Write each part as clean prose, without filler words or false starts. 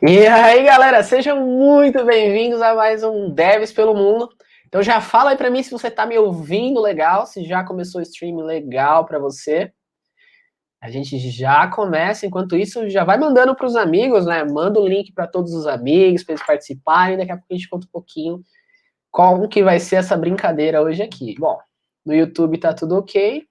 E aí, galera, sejam muito bem-vindos a mais um Devs pelo Mundo. Então já fala aí pra mim se você tá me ouvindo legal, se já começou o stream legal pra você. A gente já começa, enquanto isso, já vai mandando pros amigos, né? Manda o link pra todos os amigos, pra eles participarem. Daqui a pouco a gente conta um pouquinho como que vai ser essa brincadeira hoje aqui. Bom, no YouTube tá tudo ok.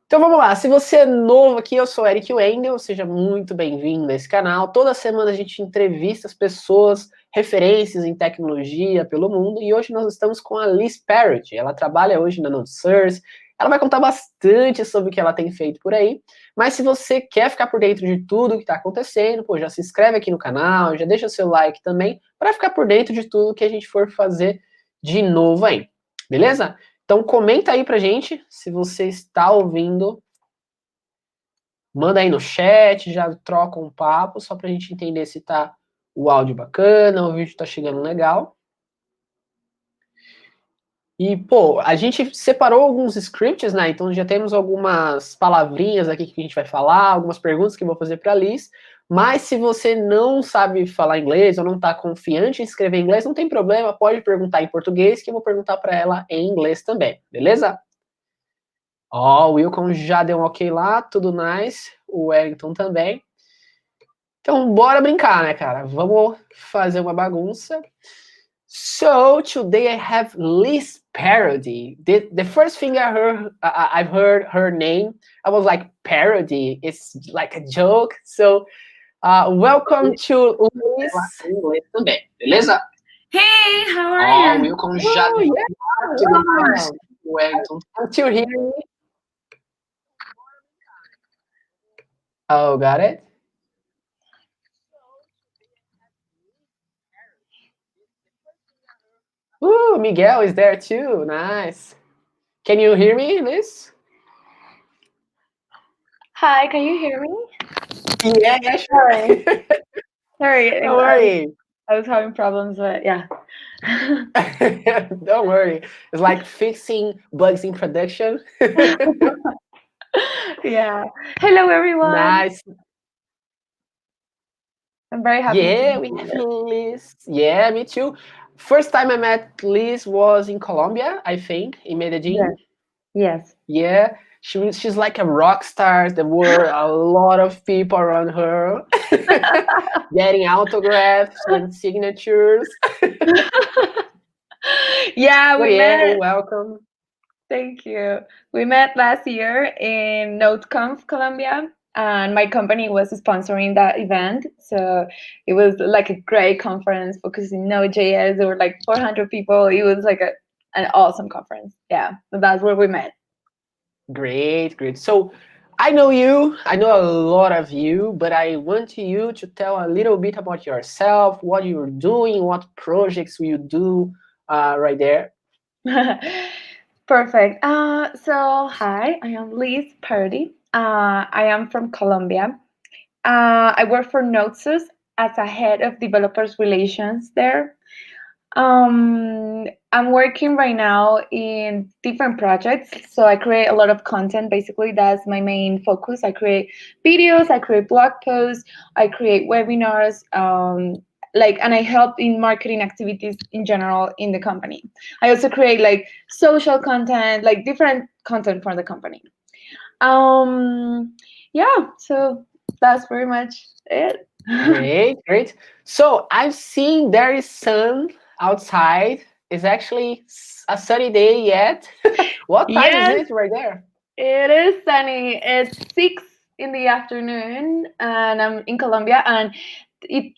Então vamos lá, se você é novo aqui, eu sou Eric Wendel, seja muito bem-vindo a esse canal. Toda semana a gente entrevista as pessoas, referências em tecnologia pelo mundo, e hoje nós estamos com a Liz Parody. Ela trabalha hoje na NodeSource, ela vai contar bastante sobre o que ela tem feito por aí, mas se você quer ficar por dentro de tudo que está acontecendo, pô, já se inscreve aqui no canal, já deixa seu like também, para ficar por dentro de tudo que a gente for fazer de novo aí, beleza? Então comenta aí pra gente se você está ouvindo. Manda aí no chat, já troca um papo, só pra gente entender se tá o áudio bacana, o vídeo tá chegando legal. E, pô, a gente separou alguns scripts, né? Então já temos algumas palavrinhas aqui que a gente vai falar, algumas perguntas que eu vou fazer pra Liz. Mas se você não sabe falar inglês ou não tá confiante em escrever em inglês, não tem problema, pode perguntar em português, que eu vou perguntar pra ela em inglês também, beleza? Ó, o Wilcom já deu um ok lá, tudo nice. O Wellington também. Então, bora brincar, né, cara? Vamos fazer uma bagunça. So, today I have Liz Parody. The first thing I've heard her name, I was like, parody? It's like a joke. So, welcome to Liz. Também, beleza? Hey, how are you? Welcome já. Yeah. Wellington, can't you hear me? Oh, got it? Ooh, Miguel is there too. Nice. Can you hear me, Liz? Hi, can you hear me? Yeah, sure. Sorry, Don't worry. I was having problems, but yeah. Don't worry. It's like fixing bugs in production. Yeah. Hello, everyone. Nice. I'm very happy. Yeah, we have Liz. Yeah, me too. First time I met Liz was in Colombia, I think, in Medellin. Yes. Yeah, she's like a rock star. There were a lot of people around her getting autographs and signatures. Yeah, we met. Welcome. Thank you. We met last year in NodeSource Colombia, and my company was sponsoring that event. So it was like a great conference focusing Node.js. There were like 400 people. It was like an awesome conference. Yeah, so that's where we met. Great. So I know you, I know a lot of you, but I want you to tell a little bit about yourself, what you're doing, what projects you do right there. Perfect. So hi, I am Liz Parody. I am from Colombia. I work for NodeSource as a head of developers relations there. I'm working right now in different projects. So I create a lot of content. Basically, that's my main focus. I create videos, I create blog posts, I create webinars, and I help in marketing activities in general in the company. I also create like social content, like different content for the company. Yeah, so that's pretty much it. Great. So I've seen there is sun outside. It's actually a sunny day yet. What time is it right there? It is sunny. It's 6 in the afternoon, and I'm in Colombia, and it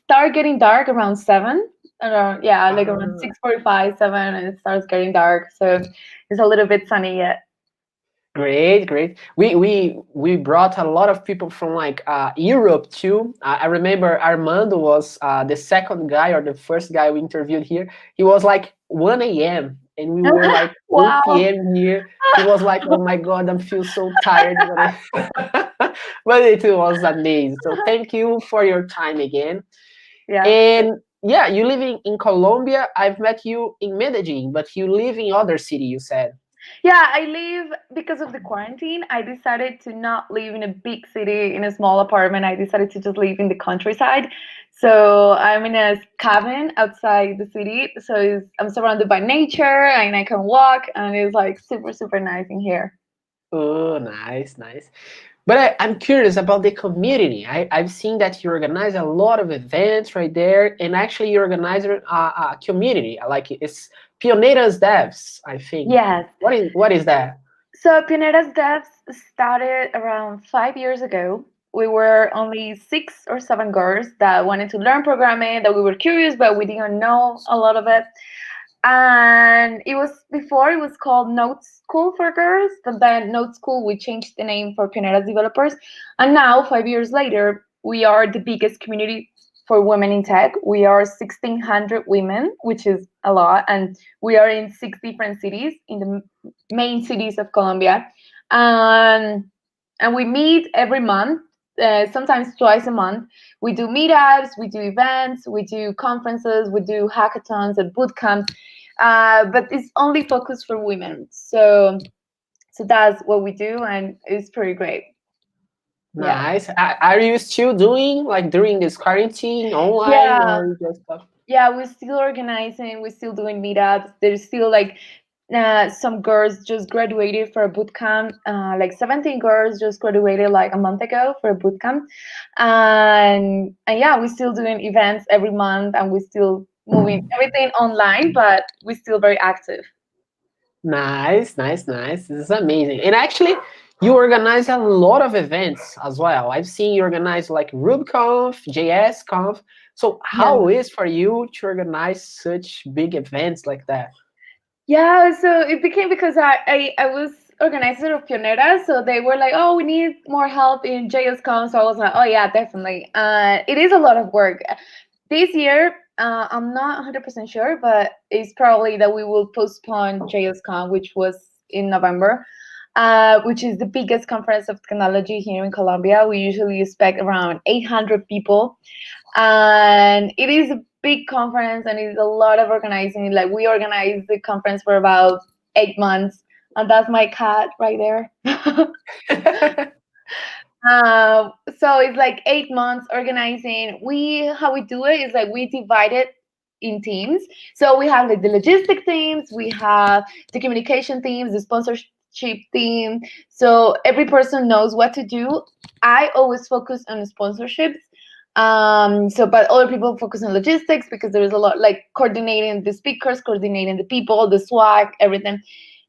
starts getting dark around 7. Around around 6:45, 7, and it starts getting dark. So it's a little bit sunny yet. Great. We brought a lot of people from like Europe too. I remember Armando was the second guy or the first guy we interviewed here. He was like 1 a.m. and we were like Wow. 8 p.m. here. He was like, "Oh my god, I feel so tired." But it was amazing. So thank you for your time again. Yeah. And you live in Colombia. I've met you in Medellin, but you live in other city, you said. Yeah, I live because of the quarantine. I decided to not live in a big city in a small apartment. I decided to just live in the countryside. So I'm in a cabin outside the city. So I'm surrounded by nature and I can walk, and it's like super, super nice in here. Oh, nice, nice. But I'm curious about the community. I've seen that you organize a lot of events right there, and actually you organize a community. Like it's Pioneras Devs, I think. Yes. What is that? So Pioneras Devs started around 5 years ago. We were only 6 or 7 girls that wanted to learn programming, that we were curious, but we didn't know a lot of it. And it was before it was called Node School for Girls, but then Node School we changed the name for Pioneras Developers, and now 5 years later we are the biggest community for women in tech. We are 1,600 women, which is a lot, and we are in 6 different cities in the main cities of Colombia, and we meet every month. Sometimes twice a month. We do meetups, we do events, we do conferences, we do hackathons and boot camps, but it's only focused for women. So that's what we do, and it's pretty great. Yeah. Nice. Are you still doing like during this quarantine online Yeah. or just stuff? Yeah, we're still organizing, we're still doing meetups. There's still like some girls just graduated for a boot camp. Like 17 girls just graduated like a month ago for a boot camp. And yeah, we're still doing events every month, and we're still moving everything online, but we're still very active. Nice, nice, nice. This is amazing. And actually, you organize a lot of events as well. I've seen you organize like RubyConf, JSConf. So Yeah. how is for you to organize such big events like that? Yeah, so it became because I was organizer of Pioneras, so they were like, oh, we need more help in JSConf. So I was like, oh yeah, definitely. It is a lot of work. This year, I'm not 100% sure, but it's probably that we will postpone JSConf, which was in November, which is the biggest conference of technology here in Colombia. We usually expect around 800 people, and it is a big conference, and it's a lot of organizing. Like we organized the conference for about 8 months, and that's my cat right there. So it's like 8 months organizing. How we do it is like we divide it in teams. So we have like the logistic teams, we have the communication teams, the sponsorship team. So every person knows what to do. I always focus on sponsorships. So but other people focus on logistics because there is a lot like coordinating the speakers, coordinating the people, the swag, everything.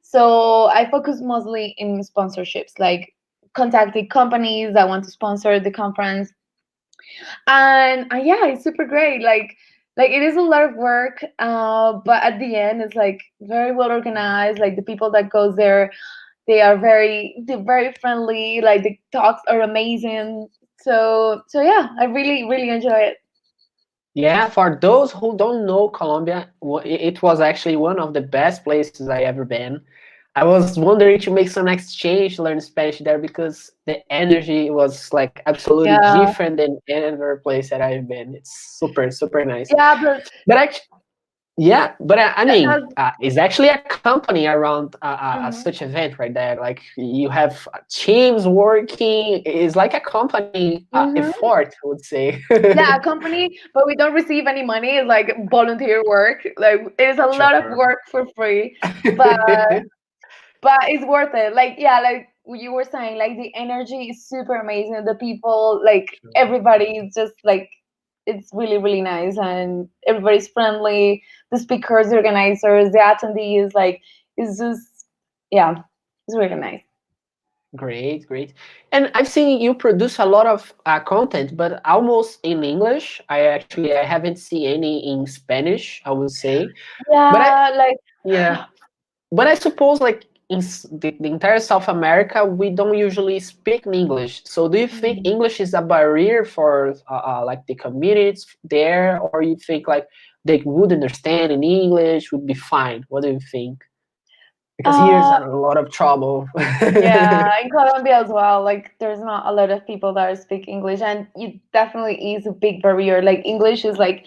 So I focus mostly in sponsorships, like contacting companies that want to sponsor the conference. And yeah, it's super great. Like it is a lot of work, but at the end it's like very well organized. Like the people that goes there, they're very friendly. Like the talks are amazing. So yeah, I really really enjoy it. Yeah, for those who don't know Colombia, it was actually one of the best places I ever been. I was wondering to make some exchange, learn Spanish there because the energy was like absolutely Yeah, different than any other place that I've been. It's super, super nice. yeah, but But actually, yeah, but I mean, that's, it's actually a company around mhm. such event right there. Like you have teams working. It's like a company Mhm. effort, I would say. Yeah, a company, but we don't receive any money. It's like volunteer work. Like it is a lot of Sure. work for free, but but it's worth it. Like yeah, like you were saying, like the energy is super amazing. The people, like everybody is just like it's really really nice, and everybody's friendly. The speakers, the organizers, the attendees, like it's just yeah, it's really nice. Great, great. And I've seen you produce a lot of content, but almost in English. I haven't seen any in Spanish, I would say. But Yeah, like yeah, but I suppose like in the entire South America, we don't usually speak in English. So do you think mm, English is a barrier for like the communities there, or you think like they would understand in English, would be fine? What do you think? Because here's uh a lot of trouble. yeah, in Colombia as well, like there's not a lot of people that speak English, and it definitely is a big barrier. Like English is like,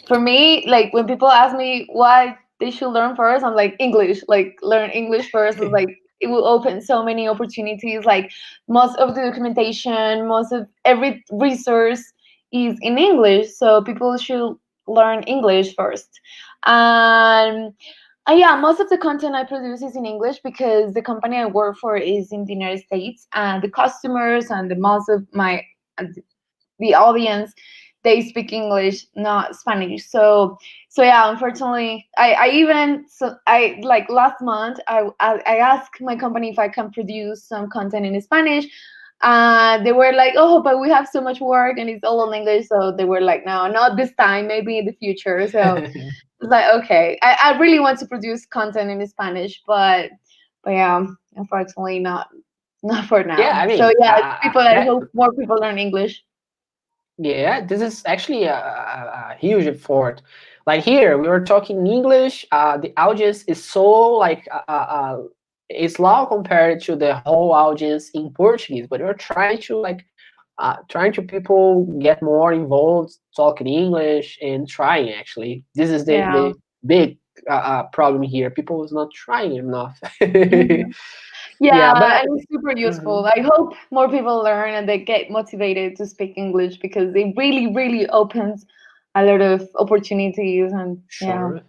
for me, like when people ask me why they should learn first, I'm like, English, like learn English first. It's like it will open so many opportunities. Like most of the documentation, most of every resource is in English, so people should learn English first. And yeah, most of the content I produce is in English because the company I work for is in the United States, and the customers and the most of my the audience, they speak English, not Spanish. So yeah, unfortunately, I even so I like last month I asked my company if I can produce some content in Spanish. They were like, oh, but we have so much work and it's all in English. So they were like, no, not this time, maybe in the future. So it's like, okay, I really want to produce content in Spanish, but yeah, unfortunately not for Yeah, now. I So mean, yeah, people, I that hope more people learn English. yeah, this is actually a huge effort. Like here, we were talking English. The audience is so like it's low compared to the whole audience in Portuguese. But we're trying to like trying to people get more involved, talking English and trying. Actually, this is Yeah. the big problem here. People is not trying enough. Mhm. Yeah, Yeah, but and it's super useful. mhm, I hope more people learn and they get motivated to speak English because it really, really opens a lot of opportunities. And yeah. sure.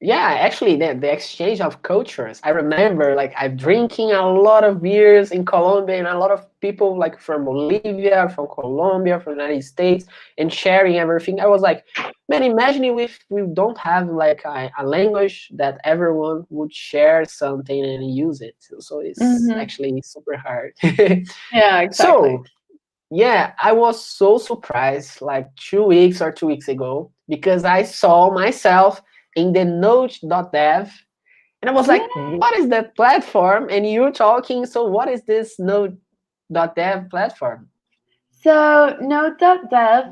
Yeah, actually, the exchange of cultures. I remember, like, I'm drinking a lot of beers in Colombia, and a lot of people, like, from Bolivia, from Colombia, from the United States, and sharing everything. I was like, man, imagine if we don't have, like, a language that everyone would share something and use it. So it's Hmm. actually super hard. Yeah, exactly. So, yeah, I was so surprised like 2 weeks or 2 weeks ago because I saw myself in the Node.dev and I was Yeah. like, what is that platform? And you're talking, so what is this Node.dev platform? So Node.dev,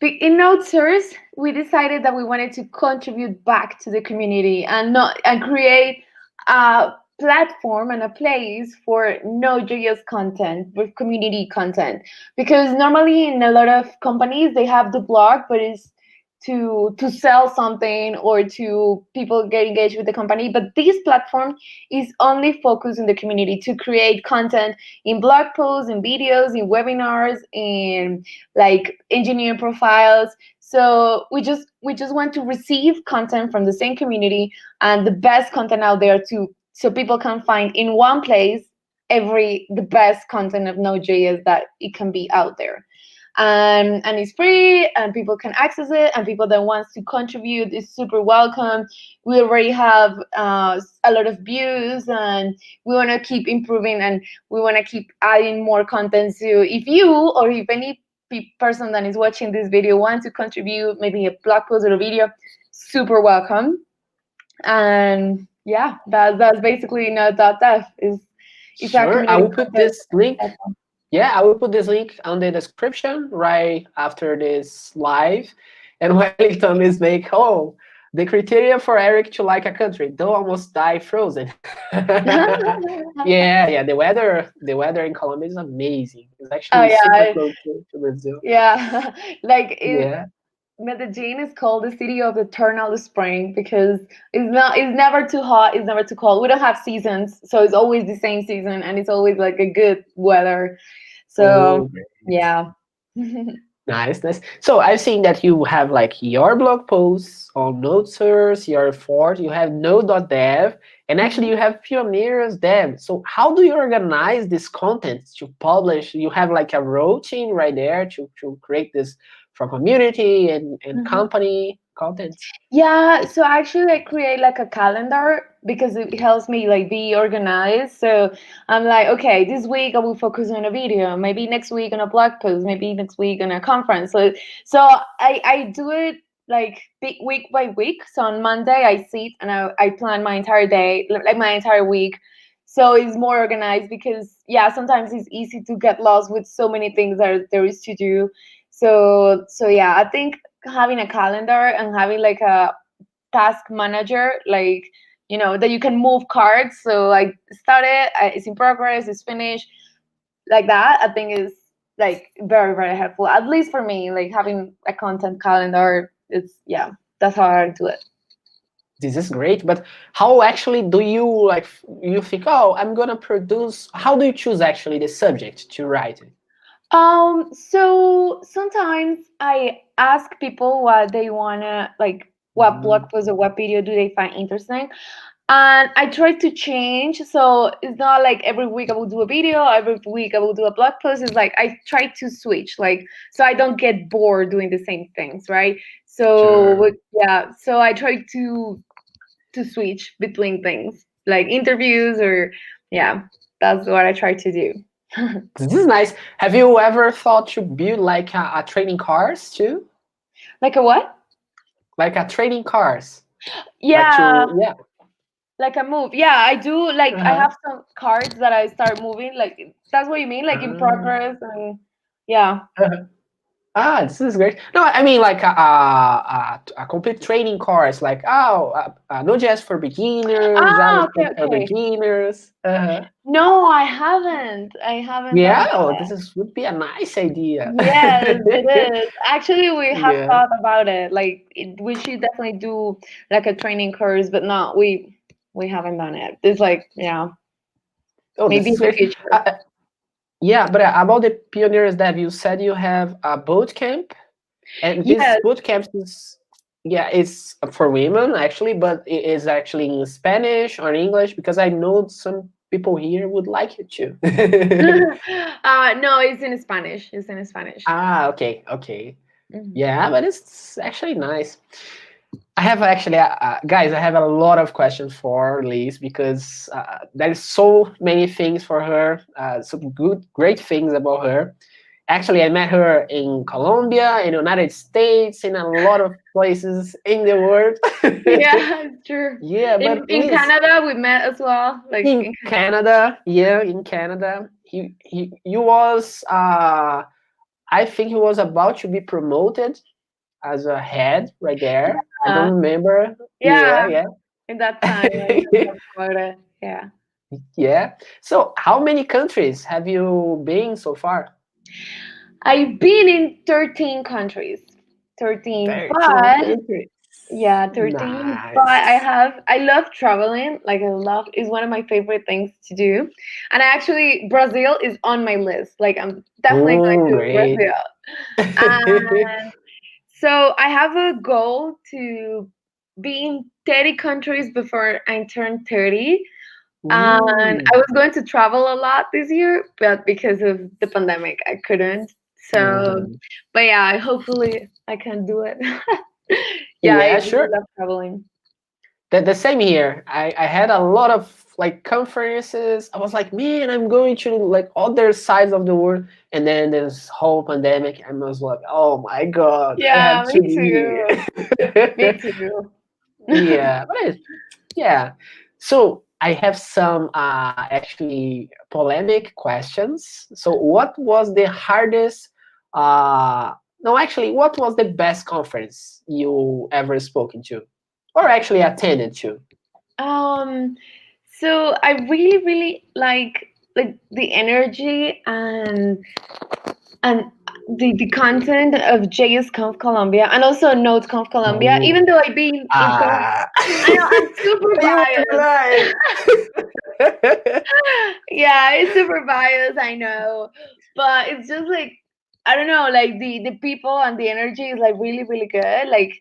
in NodeSource, we decided that we wanted to contribute back to the community and not and create a platform and a place for Node.js content, with community content. Because normally in a lot of companies they have the blog, but it's to sell something or to people get engaged with the company. But this platform is only focused in the community to create content in blog posts, in videos, in webinars, in like engineering profiles. So we just want to receive content from the same community and the best content out there to so people can find in one place the best content of Node.js that it can be out there. And it's free and people can access it, and people that wants to contribute is super welcome. We already have a lot of views, and we want to keep improving, and we want to keep adding more content. So if you or if any person that is watching this video wants to contribute, maybe a blog post or a video, super welcome. And yeah, that's basically Node.dev is it's our Sure, I community will put content this link. platform. Yeah, I will put this link on the description right after this live. And Wellington is make, oh, the criteria for Eric to like a country, don't almost die frozen. Yeah, the weather in Colombia is amazing. It's Oh actually super yeah, close to Brazil. yeah. Like Yeah. Medellin is called the city of eternal spring because it's never too hot, it's never too cold. We don't have seasons, so it's always the same season, and it's always like a good weather. So Oh, yeah. nice, nice. So I've seen that you have like your blog posts on NodeSource, your fort, you have Node.dev, and actually Mhm. you have Pioneras Dev. So how do you organize this content to publish? You have like a routine right there to create this for community and Mhm. company content. Yeah, so actually I create like a calendar because it helps me like be organized. So I'm like, okay, this week I will focus on a video, maybe next week on a blog post, maybe next week on a conference. So I do it like week by week. So on Monday I sit and I plan my entire day, like my entire week. So it's more organized because yeah, sometimes it's easy to get lost with so many things that there is to do. So yeah, I think having a calendar and having like a task manager, like that you can move cards. So like started, it's in progress, it's finished, like that. I think is like very very helpful. At least for me, like having a content calendar. It's yeah, that's how I do it. This is great, but how actually do you like? You think, oh, I'm gonna produce. How do you choose actually the subject to write it? So sometimes I ask people what they wanna like, what blog post or what video do they find interesting, and I try to change. So it's not like every week I will do a video, every week I will do a blog post. It's like I try to switch, like, so I don't get bored doing the same things, right? So Sure. yeah, so I try to switch between things, like interviews or yeah, that's what I try to do. This is nice. Have you ever thought to build like a training cars too? Like a what? Like a training cars, like Yeah, to yeah. like a move. Yeah, I do. Like I Uh-huh. have some cards that I start moving. Like that's what you mean, like in Ah. progress and yeah. Ah, this is great. No, I mean like a complete training course, like Node.js for beginners, Ah, okay, JavaScript for okay. beginners. No, I haven't. I haven't done Yeah, oh, that. this is would be a nice idea. Yes, it is. Actually, we have Yeah. thought about it. Like we should definitely do like a training course, but no, we haven't done it. It's like yeah, Oh, this maybe in is the great. future. Yeah, but about the Pioneers Dev, you said you have a boot camp, and this Yes. boot camp is, yeah, it's for women actually, but it is actually in Spanish or in English because I know some people here would like it too. No, it's in Spanish. It's in Spanish. Ah, okay, okay. Mhm. Yeah, but it's actually nice. I have actually, guys, I have a lot of questions for Liz because there's so many things for her, some great things about her. Actually, I met her in Colombia, in the United States, in a lot of places in the world. Yeah, it's true. Yeah, but In Liz, Canada, we met as well. Like in in Canada, yeah, in Canada, he was, I think he was about to be promoted as a head right there. I Canada. don't remember. Yeah, Yeah, yeah. in that time when you talked about it. Yeah. Yeah. So, how many countries have you been so far? I've been in 13 countries. 13, 13 but countries. yeah, 13. But Nice. I love traveling. Like I love is one of my favorite things to do. And actually Brazil is on my list. Like I'm definitely going Oh, to great. Brazil. And so I have a goal to be in 30 countries before I turn 30. And Ooh. I was going to travel a lot this year, but because of the pandemic, I couldn't. So, Mhm. but yeah, hopefully I can do it. Yeah, I Yeah, really sure. love traveling. The same here. I had a lot of like conferences. I was like, man, I'm going to like other sides of the world. And then this whole pandemic, I was like, oh my God, I Yeah, have to me be too. Me here. too. Yeah, but yeah. So I have some actually polemic questions. So what was the hardest no, actually, what was the best conference you ever spoken to? Or actually attended to? Um, so I really, really like the energy and the content of JSConf Colombia and also NodeSource Colombia. Oh. Even though I've been in some, Ah. I know I'm super You were biased. right. Yeah, it's super biased, I know. But it's just like I don't know, like the people and the energy is like really, really good. Like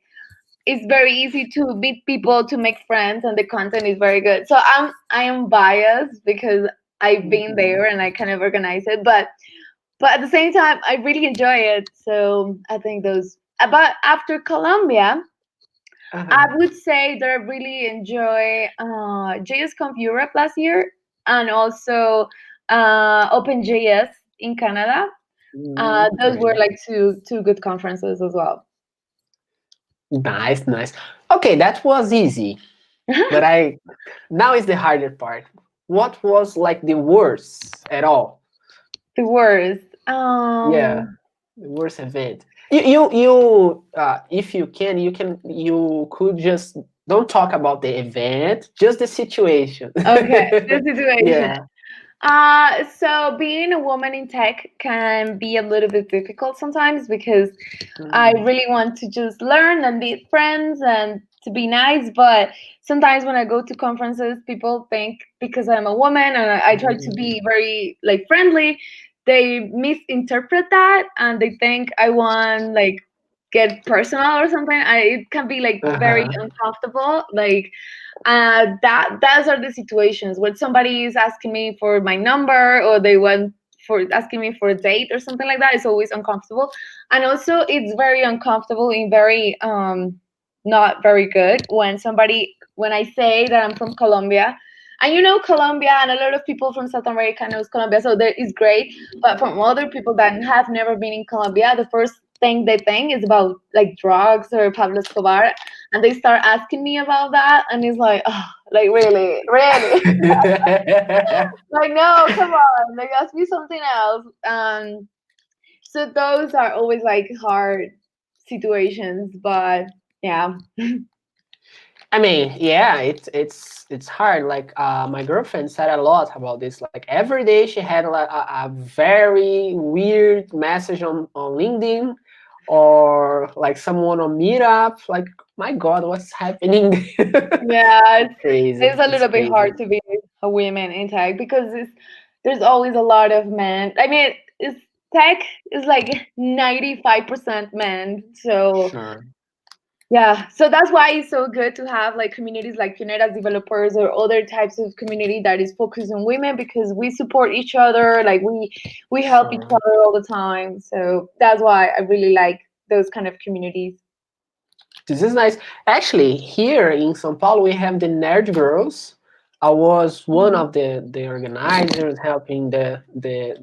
it's very easy to meet people, to make friends, and the content is very good. So I am biased because I've been Mhm. there and I kind of organize it, but at the same time I really enjoy it. So I think those. But after Colombia, I Uh-huh. would say that I really enjoy JSConf Europe last year and also OpenJS in Canada. Those were Great. like two good conferences as well. Nice, nice. Okay, that was easy. But I now is the harder part. What was like the worst at all? The worst. Yeah, the worst event. You if you could just don't talk about the event, just the situation. Okay, the situation. Yeah. So being a woman in tech can be a little bit difficult sometimes because I Mm, really want to just learn and meet friends and to be nice, but sometimes when I go to conferences, people think because I'm a woman and I try to be very like friendly, they misinterpret that and they think I want like get personal or something. It can be like very uncomfortable. Like those are the situations where somebody is asking me for my number or they want for asking me for a date or something like that. It's always uncomfortable, and also it's very uncomfortable and very not very good when I say that I'm from Colombia. And you know Colombia, and a lot of people from South America knows Colombia, so that is great. But from other people that have never been in Colombia, the first thing they think is about like drugs or Pablo Escobar, and they start asking me about that, and it's like, oh, like really, like no, come on, like ask me something else. So those are always like hard situations, but yeah. I mean, yeah, it's hard. Like my girlfriend said a lot about this. Like every day she had like a very weird message on LinkedIn or like someone on Meetup. Like, my God, what's happening? Yeah, it's Crazy. a little bit Crazy. hard to be a woman in tech because there's always a lot of men. I mean, tech is like 95% men, so Sure. yeah, so that's why it's so good to have like communities like Pioneras Developers or other types of community that is focused on women, because we support each other, like we help each Sure. other all the time. So that's why I really like those kind of communities. This is nice. Actually, here in São Paulo, we have the Nerd Girls. I was one of the organizers helping the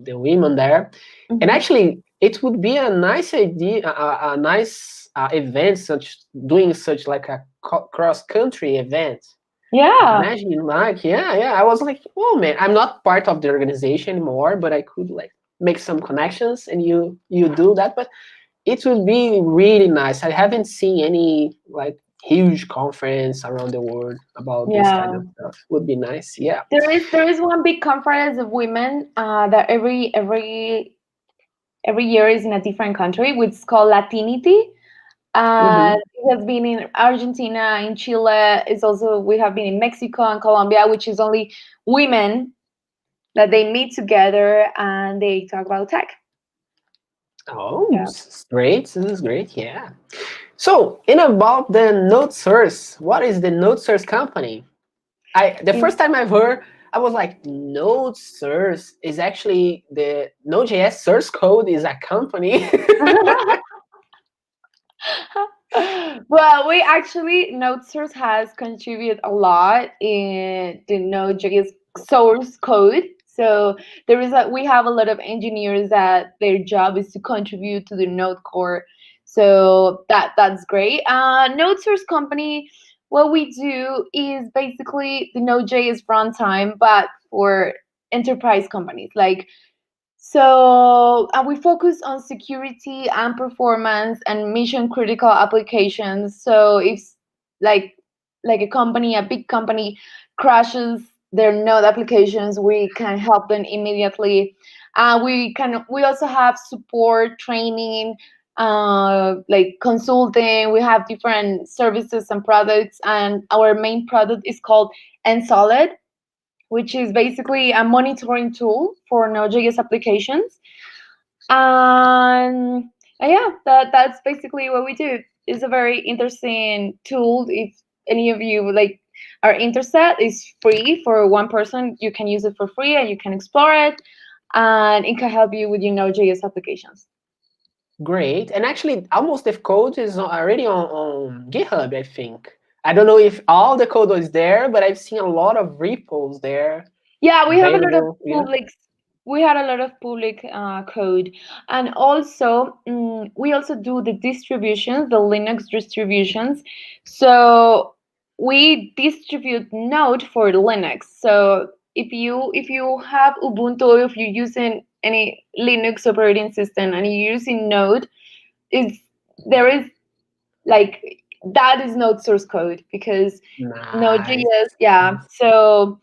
women there. And actually, it would be a nice idea, a nice event, doing such like a cross country event. Like, Yeah. imagine, like, yeah. I was like, oh man, I'm not part of the organization anymore, but I could like make some connections, and you do that. But it would be really nice. I haven't seen any like huge conference around the world about this kind Yeah. of stuff. Would be nice. Yeah. There is one big conference of women that every year is in a different country, which is called Latinity. Mm-hmm. It has been in Argentina, in Chile. It's also we have been in Mexico and Colombia, which is only women that they meet together and they talk about tech. Oh, Yeah. this is great. This is great. Yeah. So, in about the NodeSource, what is the NodeSource company? The first time I've heard, I was like, NodeSource is actually the Node.js source code is a company. Well, we actually NodeSource has contributed a lot in the Node.js source code. So we have a lot of engineers that their job is to contribute to the Node core. So that's great. NodeSource company, what we do is basically the Node.js runtime, but for enterprise companies. Like so we focus on security and performance and mission critical applications. So if like a big company crashes their Node applications, we can help them immediately. We also have support, training, like consulting. We have different services and products, and our main product is called NSolid, which is basically a monitoring tool for Node.js applications. And yeah, that's basically what we do. It's a very interesting tool. If any of you like are interested, it's free for one person. You can use it for free and you can explore it, and it can help you with your Node.js applications. Great. And actually, almost the code is already on GitHub, I think. I don't know if all the code is there, but I've seen a lot of repos there. Yeah, we have a lot of Available. Yeah. public. We had a lot of public code, and also we also do the distributions, the Linux distributions. So we distribute Node for Linux. So if you have Ubuntu, if you're using any Linux operating system and you're using Node, there is like that is Node source code because Nice. Node.js, yeah. So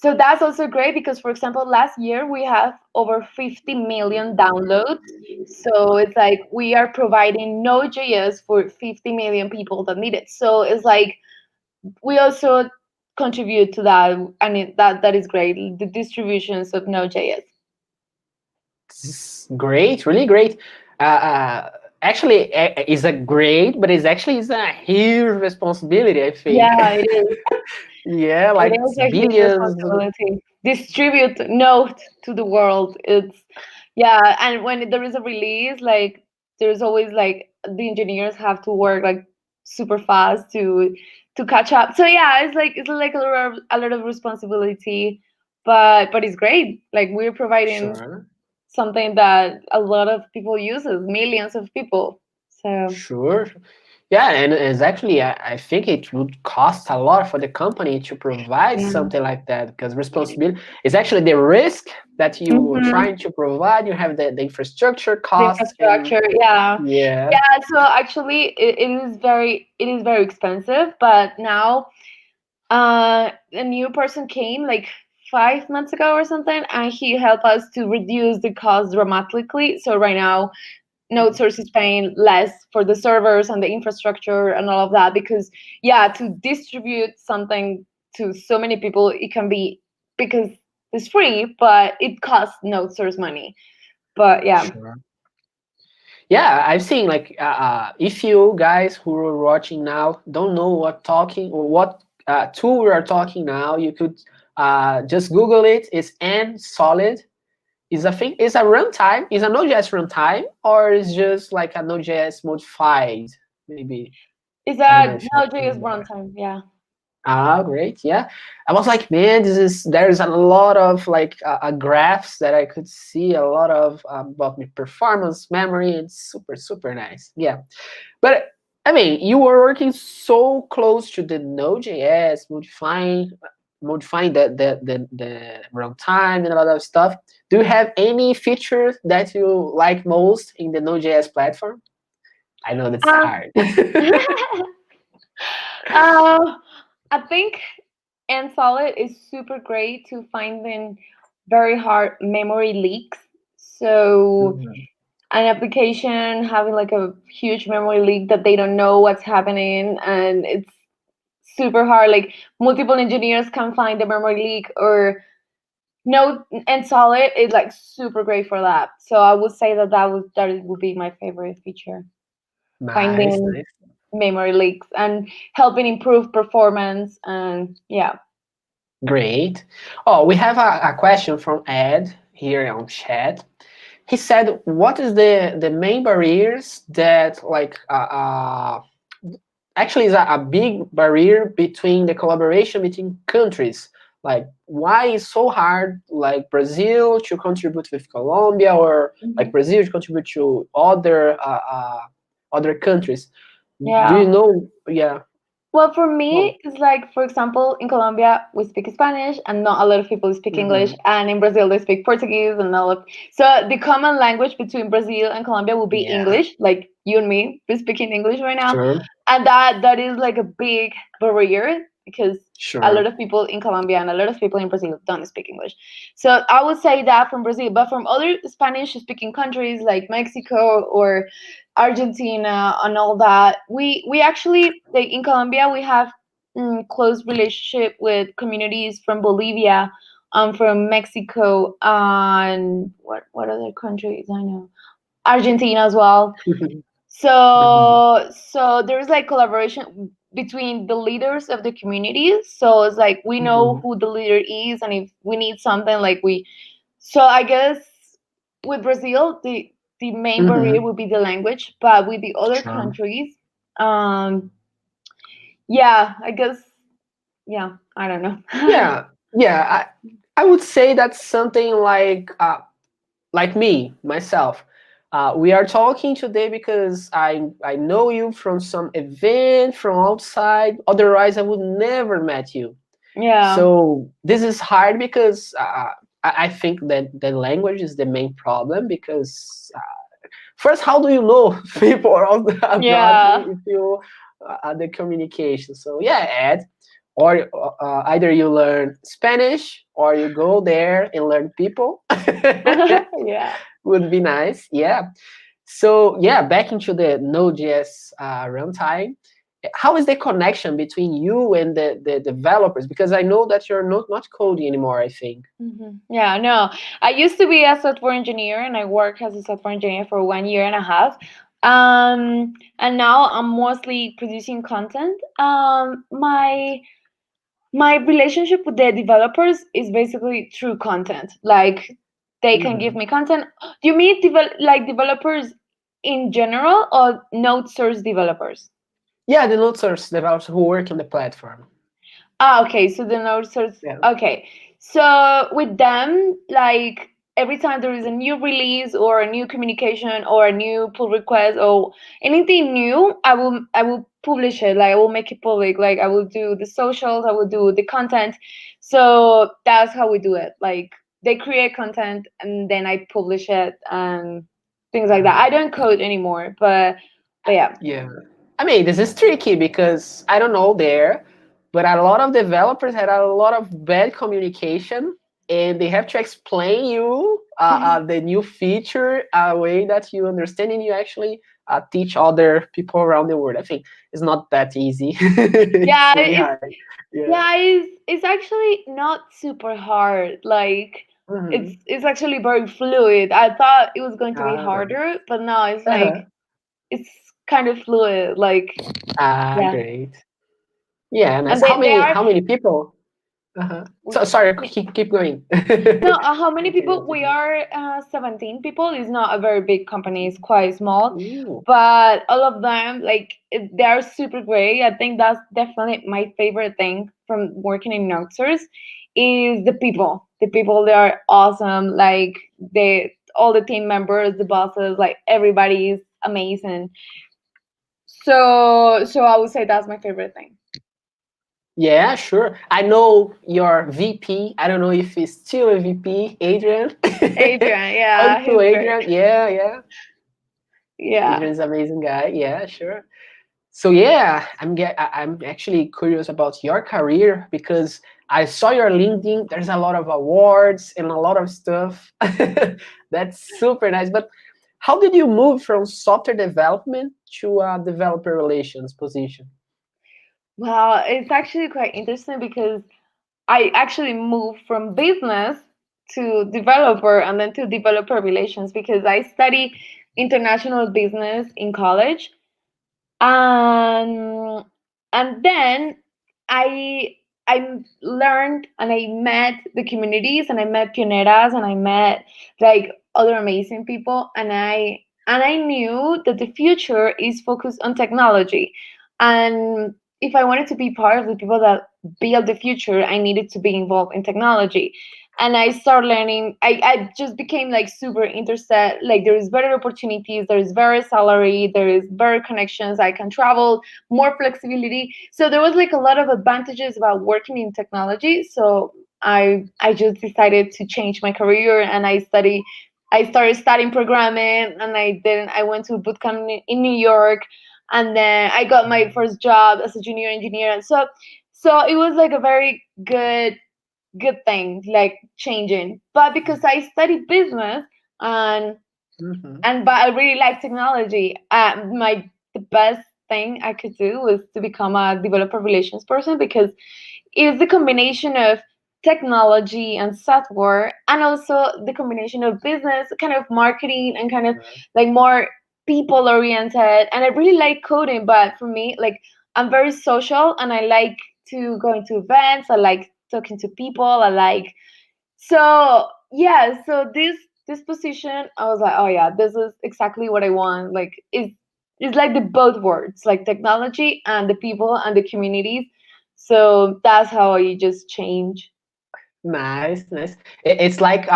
that's also great because, for example, last year we have over 50 million downloads So it's like we are providing Node.js for 50 million people that need it. So it's like we also contribute to that, and that is great. The distributions of Node.js. Great, really great. Actually, it's a great, but it's a huge responsibility, I think. Yeah, it is. Yeah, like It is a huge billions. responsibility. Distribute Node to the world. It's and when there is a release, like there's always like the engineers have to work like super fast to catch up. So yeah, it's like a lot of responsibility, but it's great. Like we're providing Sure. something that a lot of people uses, millions of people. So Sure. Yeah, and it's actually, I think it would cost a lot for the company to provide yeah. something like that, because responsibility is actually the risk that you are Mhm. trying to provide. You have the infrastructure The costs, and infrastructure, yeah. yeah. Yeah, so actually it is very expensive, but now a new person came like 5 months ago or something, and he helped us to reduce the cost dramatically. So right now NodeSource is paying less for the servers and the infrastructure and all of that, because to distribute something to so many people, it can be, because it's free, but it costs NodeSource money. But yeah. Sure. Yeah, I've seen, like, if you guys who are watching now don't know what talking or what tool we are talking now, you could just Google it. It's NSolid. Is a thing. Is a runtime. Is a Node.js runtime, or is just like a Node.js modified? Maybe, Is I don't know that if you Node.js remember. runtime? Yeah. Ah, great. Yeah, I was like, man, there's a lot of like graphs that I could see, a lot of about the performance, memory. It's super nice. Yeah, but I mean, you were working so close to the Node.js, modifying the runtime and a lot of stuff. Do you have any features that you like most in the Node.js platform? I know that's Um, hard. uh, I think NSolid is super great to finding very hard memory leaks. So Mhm. an application having like a huge memory leak that they don't know what's happening, and it's super hard. Like multiple engineers can find the memory leak, or Node and Solid is like super great for that. So I would say that it would be my favorite feature. Nice, Finding nice. memory leaks and helping improve performance, and Great. Oh, we have a question from Ed here on chat. He said, "What is the main barriers that actually is a big barrier between the collaboration between countries? Like, why is so hard, like Brazil to contribute with Colombia, or like Mhm. Brazil to contribute to other countries? Do Yeah. you know? Yeah. Well, for Oh. me, it's like, for example, in Colombia, we speak Spanish and not a lot of people speak English. Mhm. And in Brazil, they speak Portuguese and all of. So the common language between Brazil and Colombia will be Yeah. English, like you and me, we're speaking English right now. Sure. And that is like a big barrier, because a lot Sure. of people in Colombia and a lot of people in Brazil don't speak English. So I would say that from Brazil, but from other Spanish speaking countries like Mexico or Argentina and all that, we actually, like in Colombia, we have close relationship with communities from Bolivia, from Mexico, and what other countries I know, Argentina as well. Mhm. So there's like collaboration between the leaders of the communities. So it's like we know Mhm. who the leader is, and if we need something, like we. So I guess with Brazil, the main barrier Mhm. would be the language, but with the other Sure. countries, um, yeah, I guess, I don't know. Yeah. Yeah. I would say that's something like me myself. We are talking today because I know you from some event from outside. Otherwise, I would never met you. Yeah, So this is hard because I think that the language is the main problem. Because first, how do you know people abroad yeah. if you the communication? So yeah, Ed, or either you learn Spanish or you go there and learn people. Yeah. would be nice. Yeah. So yeah, back into the Node.js runtime. How is the connection between you and the developers? Because I know that you're not coding anymore, I think. Yeah, no. I used to be a software engineer and I worked as a software engineer for 1.5 years. And now I'm mostly producing content. My relationship with the developers is basically through content. Like they can give me content. Do you mean like developers in general or NodeSource developers? Yeah, the NodeSource developers who work on the platform. Okay, so the NodeSource. Yeah. Okay, so with them, like every time there is a new release or a new communication or a new pull request or anything new, I will publish it. Like I will make it public. Like I will do the socials, I will do the content. So that's how we do it. Like they create content and then I publish it and things like that. I don't code anymore, but yeah. Yeah. I mean, this is tricky because I don't know there, but a lot of developers had a lot of bad communication, and they have to explain you the new feature a way that you understand and you actually teach other people around the world. I think it's not that easy. Yeah, It's really hard. yeah, it's actually not super hard. Like it's actually very fluid. I thought it was going to be harder, but no, it's like it's kind of fluid. Like yeah. Great. Yeah, nice. And they are How many people? So sorry, keep going. no, how many people? We are 17 people. It's not a very big company. It's quite small, Ooh. but all of them like they are super great. I think that's definitely my favorite thing from working in NodeSource is the people. The people, they are awesome. Like all the team members, the bosses, like everybody is amazing. So I would say that's my favorite thing. Yeah, sure. I know your VP. I don't know if he's still a VP, Adrian. Adrian, yeah, To Adrian. great. Yeah. Yeah. Adrian's an amazing guy. Yeah, sure. So yeah, I'm actually curious about your career because I saw your LinkedIn. There's a lot of awards and a lot of stuff. That's super nice. But how did you move from software development to a developer relations position? Well, it's actually quite interesting because I actually moved from business to developer and then to developer relations because I study international business in college. Um, and then I I learned and I met the communities and I met Pioneras and I met like other amazing people and I knew that the future is focused on technology. And if I wanted to be part of the people that build the future, I needed to be involved in technology. And I started learning. I just became like super interested. Like there is better opportunities, there is better salary, there is better connections. I can travel, more flexibility. So there was like a lot of advantages about working in technology. So I just decided to change my career and I started studying programming and I went to a bootcamp in New York and then I got my first job as a junior engineer. And so it was like a very good thing, like changing. But because I studied business and but I really like technology, the best thing I could do was to become a developer relations person because it's the combination of technology and software and also the combination of business, kind of marketing and kind of like more people oriented. And I really like coding, but for me, like I'm very social and I like to go into events. I like talking to people. I like so this position, I was like, oh yeah, this is exactly what I want. Like it's like the both words, like technology and the people and the communities. So that's how you just change. Nice. It's like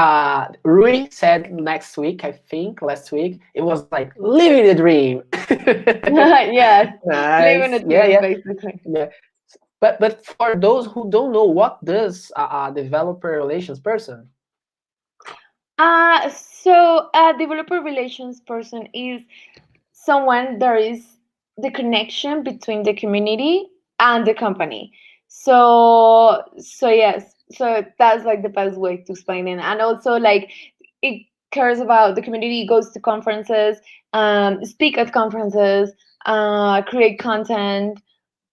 Rui said last week. It was like living the dream. Yes, living Nice. a dream, basically. Yeah. But for those who don't know, what does a developer relations person? So a developer relations person is someone there is the connection between the community and the company. So yes, so that's like the best way to explain it. And also like it cares about the community, goes to conferences, speak at conferences, create content,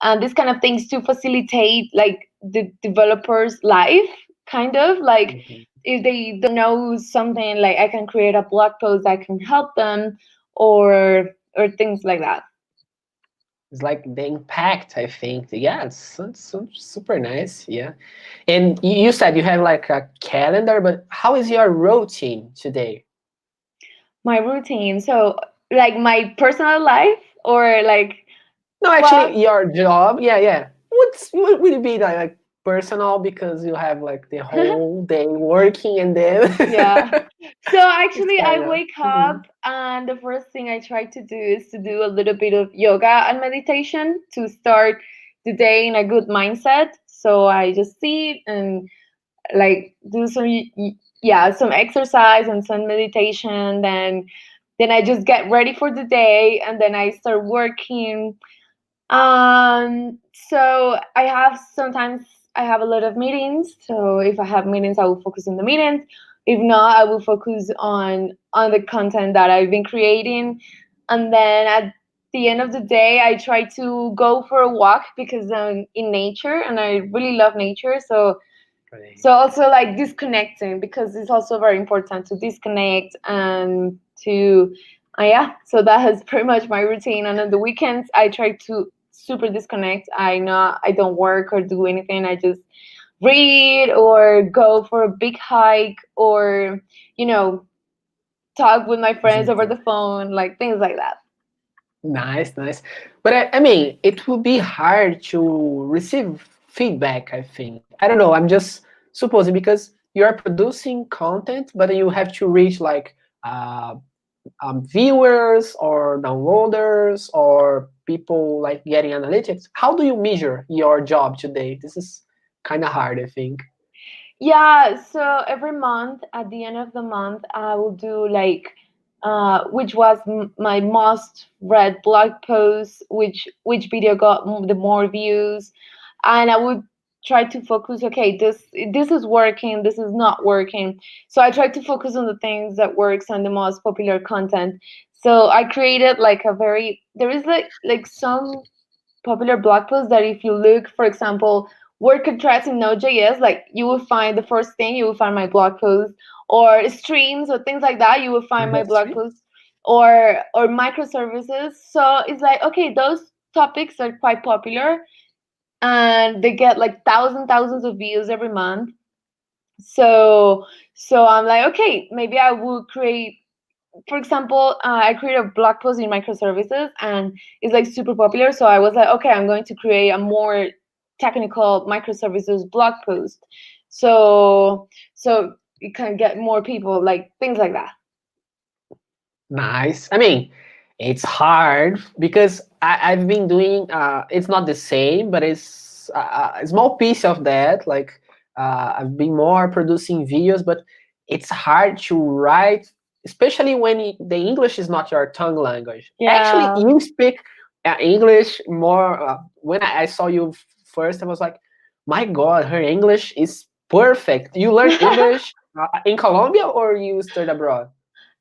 and these kind of things to facilitate like the developers' life, kind of like if they don't know something, like I can create a blog post that can help them, or things like that. It's like the impact, I think. Yeah, it's super nice. Yeah. And you said you have like a calendar, but how is your routine today? My routine, so like my personal life, or like, No, actually, your job. Yeah. Would it be like personal because you have like the whole day working and then yeah. So it's actually, I kind of. wake up and the first thing I try to do is to do a little bit of yoga and meditation to start the day in a good mindset. So I just sit and like do some exercise and some meditation. Then I just get ready for the day, and then I start working. So sometimes I have a lot of meetings. So if I have meetings, I will focus on the meetings. If not, I will focus on the content that I've been creating. And then at the end of the day, I try to go for a walk because I'm in nature and I really love nature. So also like disconnecting, because it's also very important to disconnect and to yeah. So that is pretty much my routine. And on the weekends, I try to super disconnect. I don't work or do anything. I just read or go for a big hike, or talk with my friends over the phone, like things like that. Nice. But I mean, it would be hard to receive feedback, I think. I don't know, I'm just supposing because you are producing content, but you have to reach like uh, viewers or downloaders or people like getting analytics. How do you measure your job today? This is kind of hard, I think. Yeah, so every month, at the end of the month, I will do like which was my most read blog post, which video got the more views, and I would try to focus. Okay, this is working, this is not working. So I try to focus on the things that works and the most popular content. So I created like there is like some popular blog posts that if you look, for example, word contracts in Node.js, like you will find the first thing, you will find my blog post, or streams or things like that, you will find my blog post, or microservices. So it's like, okay, those topics are quite popular and they get like thousands of views every month. So I'm like, okay, maybe I will create, for example, I created a blog post in microservices and it's like super popular. So I was like, okay, I'm going to create a more technical microservices blog post. So you can get more people, like things like that. Nice. I mean, it's hard because I've been doing, it's not the same, but it's a small piece of that. Like, I've been more producing videos, but it's hard to write, especially when the English is not your tongue language. Actually, Yeah. you speak English more. When I saw you first, I was like, my God, her English is perfect. You learned English in Colombia or you studied abroad?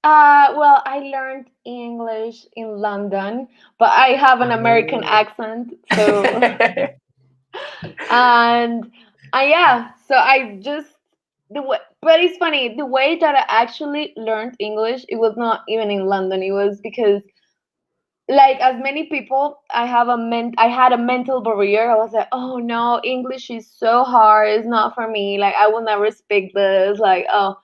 Well, I learned English in London, but I have an American accent, so and yeah, so I just the way, but it's funny, the way that I actually learned English, it was not even in London. It was because, like as many people, I had a mental barrier. I was like, oh no, English is so hard. It's not for me. Like I will never speak this. Like, oh.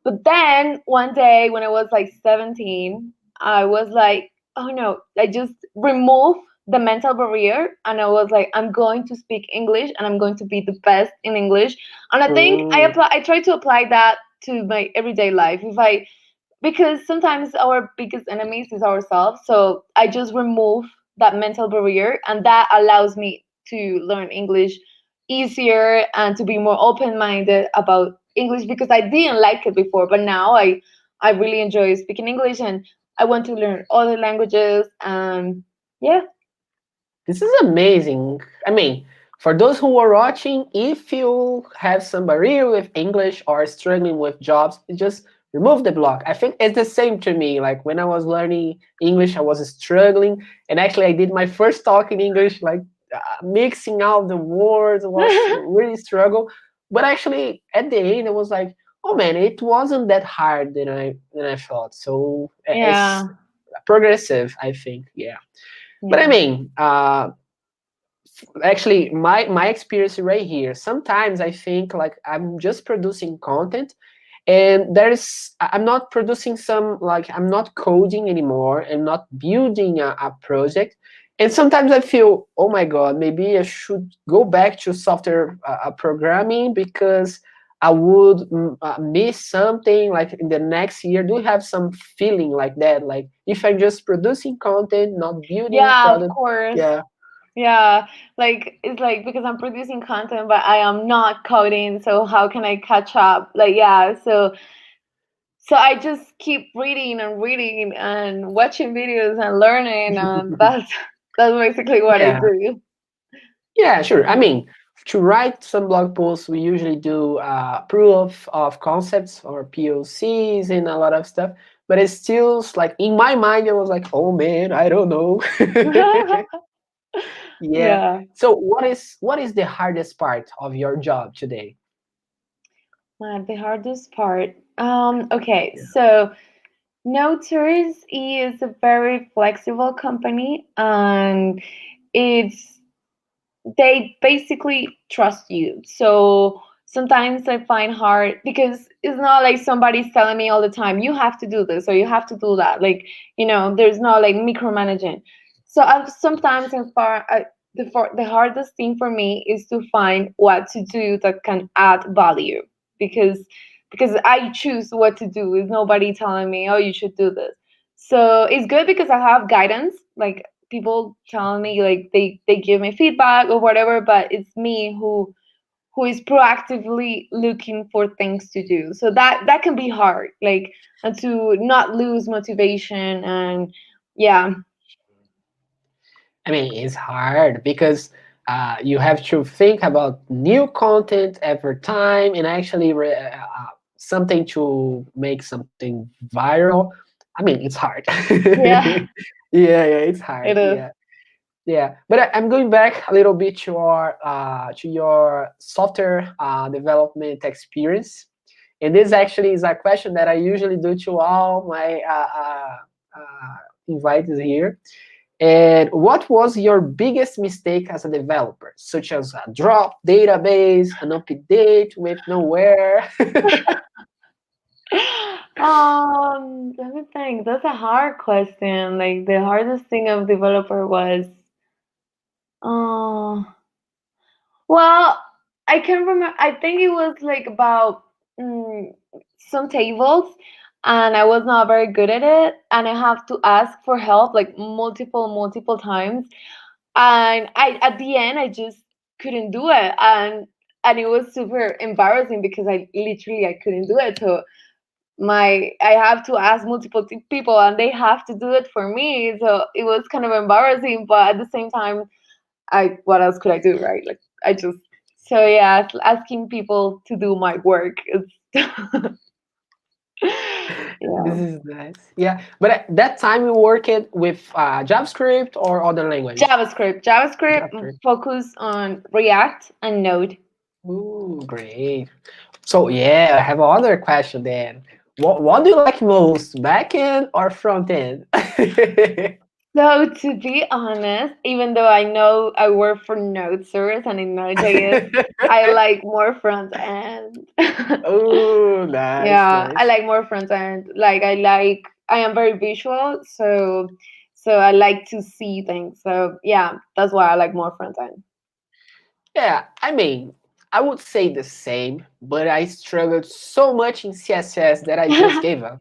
But then one day when I was like 17, I was like, oh no, I just removed the mental barrier and I was like, I'm going to speak English and I'm going to be the best in English. And I think I try to apply that to my everyday life. Because sometimes our biggest enemies is ourselves. So I just remove that mental barrier and that allows me to learn English easier and to be more open-minded about English, because I didn't like it before, but now I really enjoy speaking English and I want to learn other languages. And yeah. This is amazing. I mean, for those who are watching, if you have some barrier with English or struggling with jobs, just remove the block. I think it's the same to me. Like when I was learning English, I was struggling, and actually I did my first talk in English, like mixing out the words was really struggle. But actually, at the end, it was like, oh man, it wasn't that hard than I thought. So it's Yeah. progressive, I think. Yeah. But I Yeah. mean, actually, my experience right here. Sometimes I think like I'm just producing content, and I'm not producing some, like I'm not coding anymore and not building a project. And sometimes I feel, oh my god, maybe I should go back to software programming, because I would miss something like in the next year. Do you have some feeling like that, like if I'm just producing content, not building Yeah, of product? course. Yeah. Yeah, like it's like because I'm producing content, but I am not coding, so how can I catch up? Like, yeah, so I just keep reading and reading and watching videos and learning, and that's basically what I Yeah. do. Yeah, sure. I Yeah. mean, to write some blog posts, we usually do proof of concepts or POCs and a lot of stuff. But it's still like in my mind, it was like, oh man, I don't know. Yeah. Yeah. So what is the hardest part of your job today? The hardest part. Okay, Yeah. so NodeSource is a very flexible company, and it's they basically trust you. So sometimes I find hard because it's not like somebody's telling me all the time, you have to do this or you have to do that. Like, there's no like micromanaging. So I've sometimes the hardest thing for me is to find what to do that can add value, because I choose what to do. Is nobody telling me, oh, you should do this. So it's good because I have guidance, like people telling me, like they give me feedback or whatever, but it's me who is proactively looking for things to do. So that can be hard, like, and to not lose motivation. And yeah. I mean, it's hard because you have to think about new content every time, and actually something to make something viral. I mean, it's hard. Yeah, Yeah, it's hard. it is. Yeah, yeah. But I'm going back a little bit to your software development experience, and this actually is a question that I usually do to all my invitees here. And what was your biggest mistake as a developer, such as a drop database, an update with nowhere? Let me think. That's a hard question. Like the hardest thing of developer was, uh, well, I can remember. I think it was like about mm, some tables, and I was not very good at it, and I have to ask for help like multiple times, and I at the end I just couldn't do it, and it was super embarrassing because I couldn't do it. So I have to ask multiple people, and they have to do it for me. So it was kind of embarrassing, but at the same time, I what else could I do, right? Like I just so yeah, asking people to do my work is This yeah. is nice. Yeah, but at that time you worked with JavaScript or other language? JavaScript JavaScript. focus on React and Node. Ooh, great. So yeah, I have another question then. What do you like most, backend or front end? So to be honest, even though I know I work for NodeSource and in Node.js, I like more front end. Oh, nice, Yeah, I nice. like more front end. Like I am very visual, so I like to see things. So yeah, that's why I like more front end. Yeah, I mean, I would say the same, but I struggled so much in CSS that I just gave up.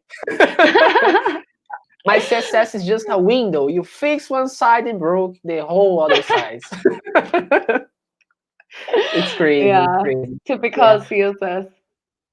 My CSS is just a window. You fix one side and broke the whole other side. It's crazy. It's Yeah, crazy. typical Yeah, CSS.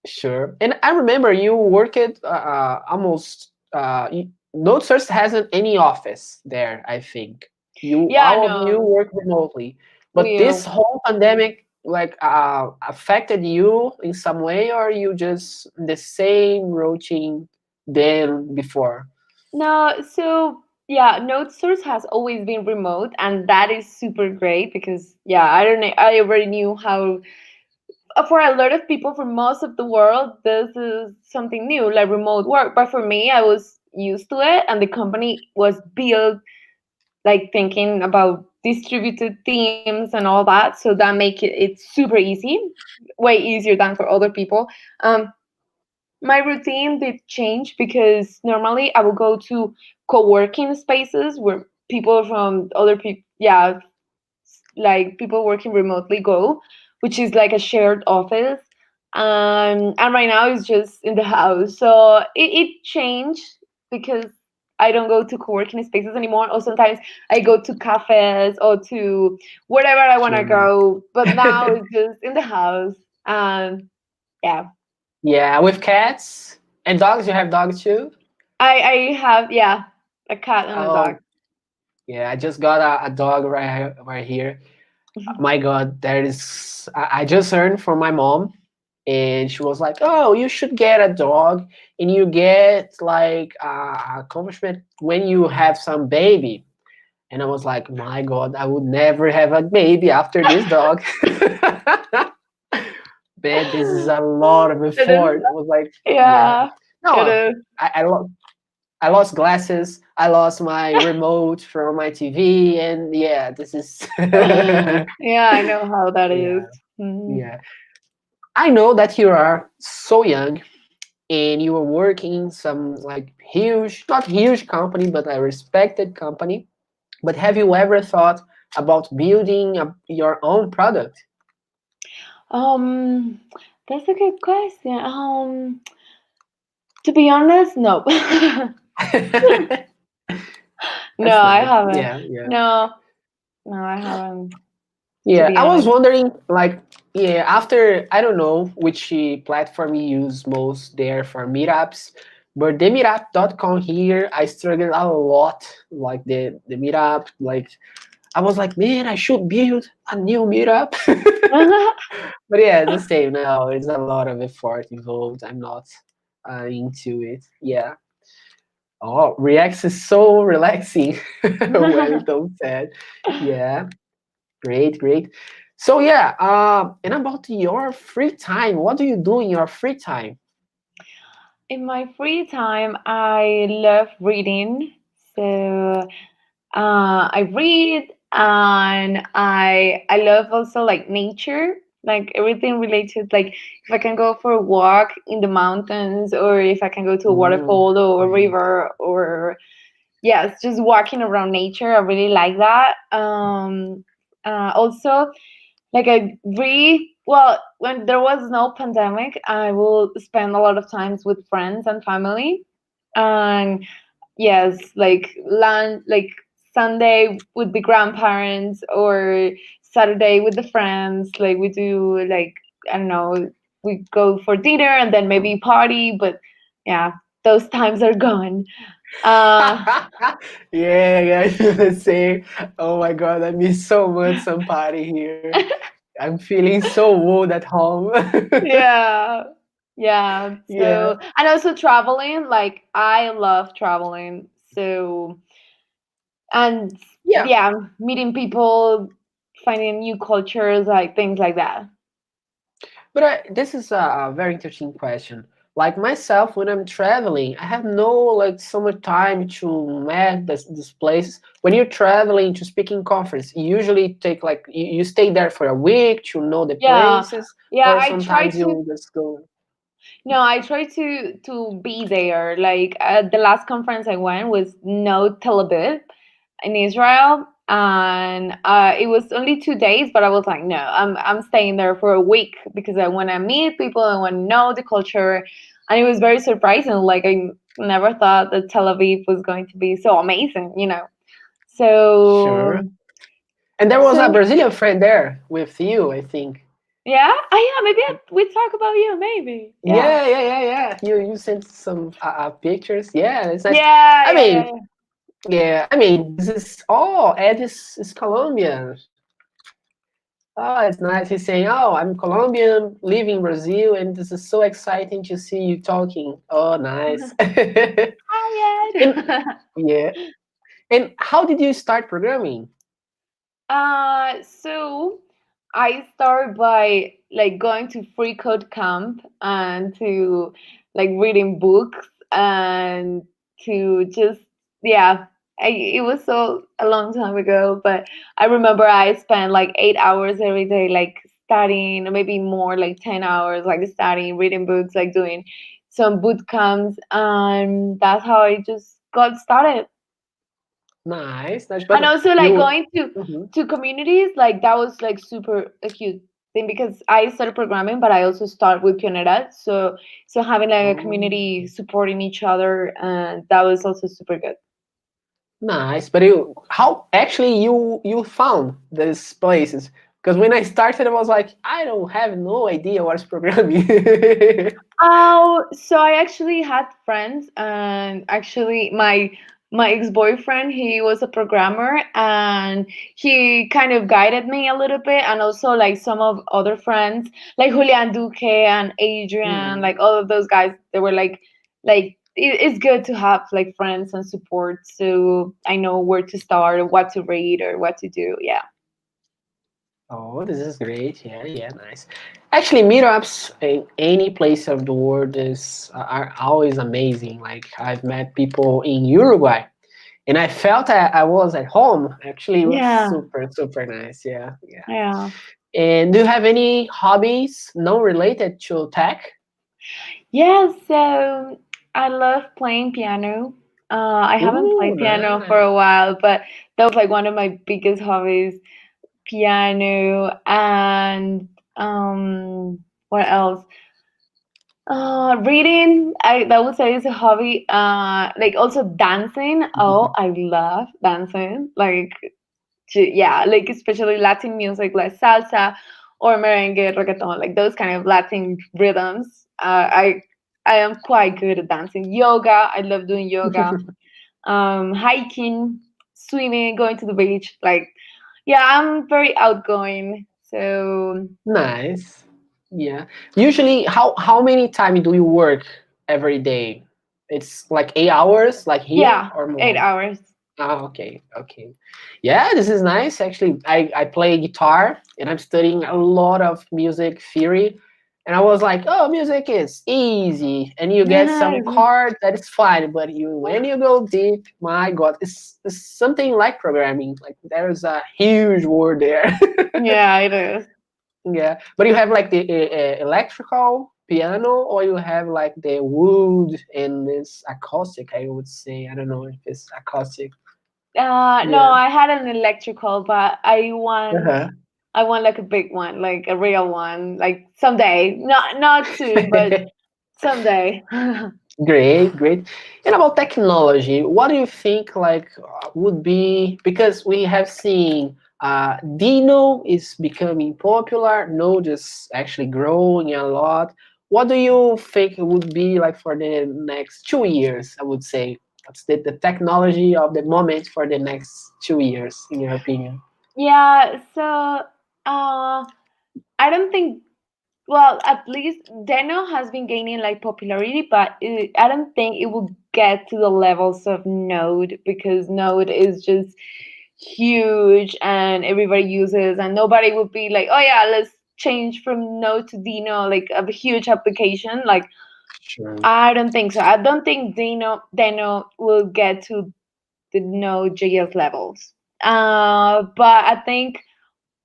sure. And I remember you worked almost. NodeSource hasn't any office there. I think you Yeah, all of you no, work remotely. But we this whole pandemic like affected you in some way, or you just the same routine than before? No, so yeah, NodeSource has always been remote, and that is super great because yeah, I don't know, I already knew how for a lot of people, for most of the world, this is something new, like remote work. But for me, I was used to it, and the company was built like thinking about distributed teams and all that. So that make it super easy, way easier than for other people. Um, my routine did change because normally I would go to co-working spaces where people from other people, yeah, like people working remotely go, which is like a shared office. And right now it's just in the house. So it changed because I don't go to co-working spaces anymore. Or sometimes I go to cafes or to wherever I want to Sure. go. But now it's just in the house. And yeah, Yeah, with cats and dogs. You have dogs too? I have, yeah, a cat and a dog. Oh, yeah. I just got a dog right here. My God, there is. I just heard from my mom, and she was like, "Oh, you should get a dog, and you get like accomplishment when you have some baby." And I was like, "My God, I would never have a baby after this dog." Man, this is a lot of It is, effort. I was like, "Yeah, yeah, it no, is. I lost glasses. I lost my remote from my TV, and yeah, this is Yeah, I know how that is. yeah, Mhm. yeah. I know that you are so young and you are working in some like huge, not huge company, but a respected company. But have you ever thought about building your own product? Um, that's a good question. To be honest, no. No, That's I nice. haven't. Yeah, yeah. No, no, I haven't. To Yeah, be I was honest. wondering, like, yeah, after I don't know which platform you use most there for meetups, but the meetup.com here, I struggled a lot, like the meetup, like I was like, man, I should build a new meetup. But yeah, it's the same now. It's a lot of effort involved. I'm not into it. Yeah. Oh, React is so relaxing. Wellington said. Yeah. Great, great. So yeah, and about your free time, what do you do in your free time? In my free time, I love reading. So I read, and I love also like nature, like everything related. Like if I can go for a walk in the mountains, or if I can go to a Mm, waterfall or a great. river, or yes, just walking around nature. I really like that. Also, like I read. Well, when there was no pandemic, I will spend a lot of times with friends and family, and yes, like lunch, like Sunday with the grandparents, or Saturday with the friends. Like we do, like I don't know, we go for dinner and then maybe party. But yeah, those times are gone. Uh, Yeah, yeah, I feel the same. Oh my god, I miss so much some party here. I'm feeling so old at home. yeah, yeah. Yeah, So and also traveling. Like I love traveling. So and yeah. yeah, meeting people, finding new cultures, like things like that. But this is a very interesting question. Like myself, when I'm traveling, I have no like so much time to map this place. When you're traveling to speaking conference, you usually take like you stay there for a week to know the Yeah, places, yeah. or I try sometimes to. you just go. No, I try to be there. Like the last conference I went was No Tel Aviv in Israel, and it was only 2 days. But I was like, no, I'm staying there for a week because I want to meet people. I want to know the culture, and it was very surprising. Like I never thought that Tel Aviv was going to be so amazing. Sure. So And there was a so Brazilian friend there with you, I think. yeah, yeah. Maybe we talk about you. Maybe yeah. Yeah, yeah, yeah, yeah. You sent some pictures. Yeah, it's nice. Yeah, I yeah, mean, yeah, yeah, I mean, this is Ed is Colombian. Oh, it's nice. He's saying, "Oh, I'm Colombian, live in Brazil, and this is so exciting to see you talking." Oh, nice. Hi, And Ed. yeah. And how did you start programming? So I start by like going to free code camp and to like reading books and to just yeah. It was so a long time ago, but I remember I spent like 8 hours every day, like studying, or maybe more, like 10 hours, like studying, reading books, like doing some boot camps, and that's how I just got started. Nice, nice. And But also like you, going mhm. to communities, like that was like super a cute thing because I started programming, but I also start with Pioneras, so having like a Oh, community supporting each other, and that was also super good. nice. But you, how actually you found these places? Because when I started, I was like, I don't have no idea what's programming. Oh, so I actually had friends, and actually my ex-boyfriend, he was a programmer, and he kind of guided me a little bit, and also like some of other friends, like Julian Duque and Adrian, Hmm. like all of those guys, they were like it's good to have like friends and support, so I know where to start or what to read or what to do. Yeah. Oh, this is great. Yeah, yeah, nice. Actually, meetups in any place of the world is are always amazing. Like I've met people in Uruguay, and I felt I was at home. Actually, it was Yeah. super, super nice. Yeah, yeah. Yeah. And do you have any hobbies non-related to tech? Yeah, so I love playing piano. I haven't Ooh, played piano for nice. a while, but that was like one of my biggest hobbies, piano, and what else? Reading, I that would say is a hobby. Like also dancing. Oh, I love dancing. Like yeah, like especially Latin music like salsa or merengue, reggaeton, like those kind of Latin rhythms. I am quite good at dancing. Yoga, I love doing yoga. Hiking, swimming, going to the beach. Like, yeah, I'm very outgoing. So Nice. Yeah. Usually, how many time do you work every day? It's like 8 hours, like here, yeah, or eight more? hours. Ah, okay, okay. Yeah, this is nice. Actually, I play guitar and I'm studying a lot of music theory. And I was like, oh, music is easy. And you get some chords that is fine. But you when you go deep, my God, it's something like programming. Like there's a huge word there. Yeah, it is. Yeah. But you have like the electrical piano, or you have like the wood and this acoustic, I would say. I don't know if it's acoustic. No, Yeah. I had an electrical, but Uh-huh. I want like a big one, like a real one, like someday. Not soon, but someday. Great, great. And about technology, what do you think like would be, because we have seen Dino is becoming popular, Node is actually growing a lot. What do you think it would be like for the next 2 years, I would say? What's the technology of the moment for the next 2 years, in your opinion? Yeah, so I don't think, well, at least Deno has been gaining like popularity, but I don't think it will get to the levels of Node because Node is just huge and everybody uses, and nobody would be like, oh yeah, let's change from Node to Deno, like a huge application. Like, Sure. I don't think so. I don't think Deno will get to the Node.js levels. But I think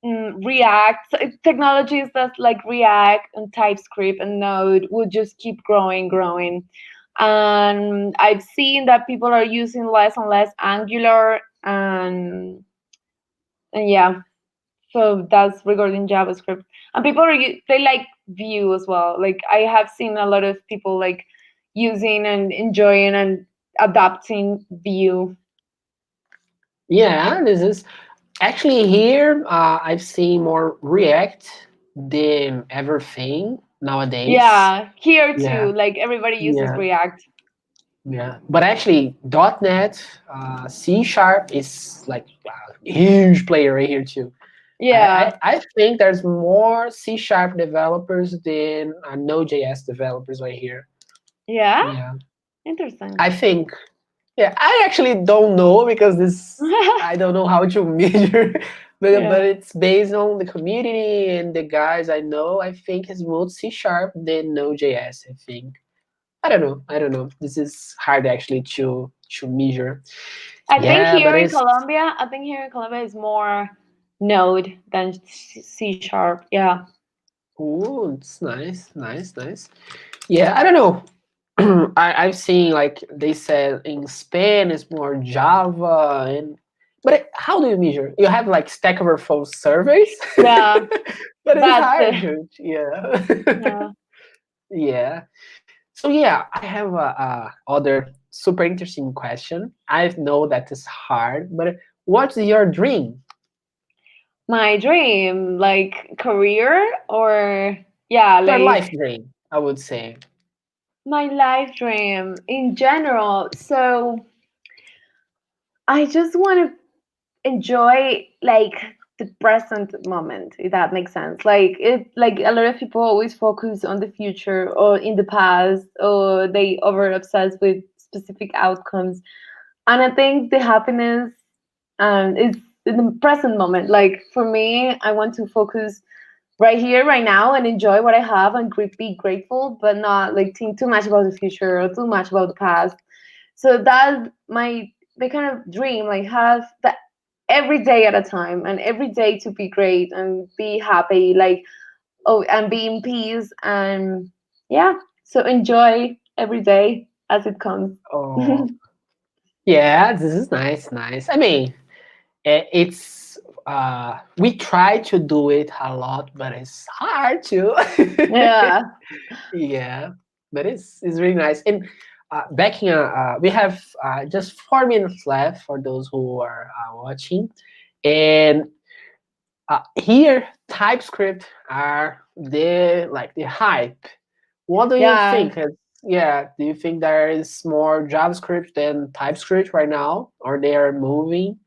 React technologies that like React and TypeScript and Node would just keep growing. And I've seen that people are using less and less Angular, and yeah, so that's regarding JavaScript. And people they like Vue as well. Like I have seen a lot of people like using and enjoying and adapting Vue. Yeah, this is actually here. I've seen more React than everything nowadays. Yeah, here Yeah, too. Like everybody uses yeah, React. yeah. But actually, .NET, C Sharp is like a huge player right here too. Yeah. I think there's more C# developers than Node.js developers right here. Yeah. Yeah, Interesting. I think. Yeah, I actually don't know because I don't know how to measure, but Yeah. it's based on the community and the guys I know. I think it's more C# than Node.js. I think. I don't know. I don't know. This is hard actually to measure. I think Yeah, but here in it's Colombia, is more Node than C sharp. Yeah. ooh, it's nice, nice, nice. Yeah, I don't know. I've seen like they said in Spain it's more Java and how do you measure? You have like Stack Overflow surveys, Yeah. but it's That's hard. it. Yeah, Yeah. yeah. So yeah, I have a other super interesting question. I know that it's hard, but what's your dream? My dream, like career or yeah, Your like life dream, I would say. my life dream in general. So I just want to enjoy like the present moment, if that makes sense. Like it like a lot of people always focus on the future or in the past, or they over obsess with specific outcomes. And I think the happiness is in the present moment. Like for me, I want to focus right here, right now, and enjoy what I have and be grateful, but not like think too much about the future or too much about the past. So that's my kind of dream, like have that every day at a time and every day to be great and be happy, like and be in peace and yeah. So enjoy every day as it comes. Oh, yeah, this is nice, nice. I mean, it's we try to do it a lot, but it's hard to. Yeah. Yeah, but it's really nice. And backing, we have just 4 minutes left for those who are watching, and here TypeScript are the hype. What do you Yeah. think? Yeah, do you think there is more JavaScript than TypeScript right now, or they are moving?